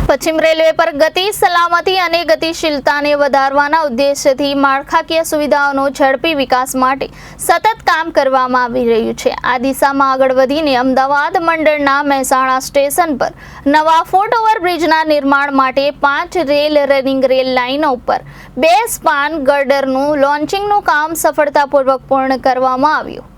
પશ્ચિમ રેલવે પર ગતિ, સલામતી અને ગતિશીલતાને વધારવાના ઉદ્દેશ્યથી માળખાકીય સુવિધાઓનો ઝડપી વિકાસ માટે સતત કામ કરવામાં આવી રહ્યું છે। આ દિશામાં આગળ વધીને અમદાવાદ મંડળના મહેસાણા સ્ટેશન પર નવા ફૂટ ઓવરબ્રિજના નિર્માણ માટે 5 રેલ રનિંગ રેલ લાઇનો ઉપર 2 સ્પાન ગર્ડરનું લોન્ચિંગનું કામ સફળતાપૂર્વક પૂર્ણ કરવામાં આવ્યું।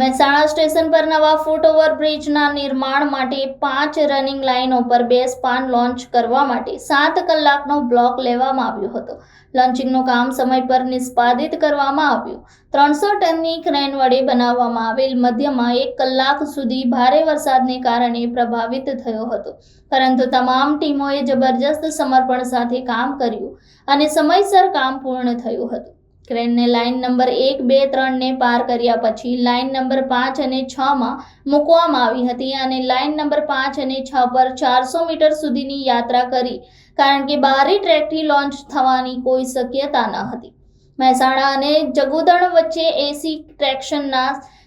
મહેસાણા સ્ટેશન પર નવા ફૂટ ઓવરબ્રિજના નિર્માણ માટે 5 રનિંગ લાઇનો પર 2 સ્પાન લોન્ચ કરવા માટે 7 કલાકનો બ્લોક લેવામાં આવ્યો હતો। લોન્ચિંગનું કામ સમય પર નિષ્પાદિત કરવામાં આવ્યું। 300 ટનની ક્રેન વડે બનાવવામાં આવેલ મધ્યમાં 1 કલાક સુધી ભારે વરસાદને કારણે પ્રભાવિત થયો હતો, પરંતુ તમામ ટીમોએ જબરજસ્ત સમર્પણ સાથે કામ કર્યું અને સમયસર કામ પૂર્ણ થયું હતું। ક્રેનને લાઇન નંબર 1, 2, 3 ને પાર કર્યા પછી લાઇન નંબર 5 અને 6 માં મૂકવામાં આવી હતી અને લાઇન નંબર 5 અને 6 પર 400 મીટર સુધીની યાત્રા કરી, કારણ કે બાહરી ટ્રેકથી લોન્ચ થવાની કોઈ શક્યતા ન હતી। મહેસાણા અને જગુદણ વચ્ચે એસી ટ્રેક્શનના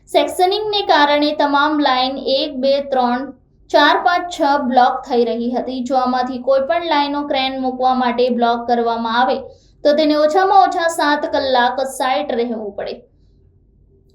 સેક્શનિંગને કારણે તમામ લાઇન 1, 2, 3, 4, 5, 6 બ્લોક થઈ રહી હતી। જો આમાંથી કોઈ પણ લાઇનો ક્રેન મૂકવા માટે બ્લોક કરવામાં આવે તો તેને ઓછામાં ઓછા 7 કલાક સાઇટ રહેવું પડે,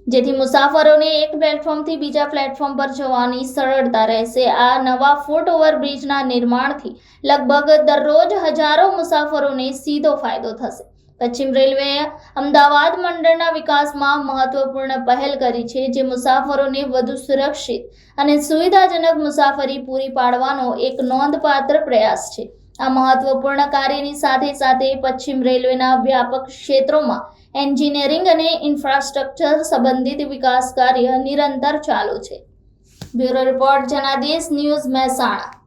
જેથી મુસાફરોને એક પ્લેટફોર્મથી બીજા પ્લેટફોર્મ પર જવાની સરળતા રહેશે। આ નવા ફૂટ ઓવરબ્રિજના નિર્માણથી લગભગ દરરોજ હજારો મુસાફરોને સીધો ફાયદો થશે। પશ્ચિમ રેલવેએ અમદાવાદ મંડળના વિકાસમાં મહત્વપૂર્ણ પહેલ કરી છે, જે મુસાફરોને વધુ સુરક્ષિત અને સુવિધાજનક મુસાફરી પૂરી પાડવાનો એક નોંધપાત્ર પ્રયાસ છે। આ મહત્વપૂર્ણ કાર્યની સાથે સાથે પશ્ચિમ રેલવેના વ્યાપક ક્ષેત્રોમાં એન્જિનિયરિંગ અને ઇન્ફ્રાસ્ટ્રક્ચર સંબંધિત વિકાસ કાર્ય નિરંતર ચાલુ છે। Bureau report, Janadesh news, Mehsana.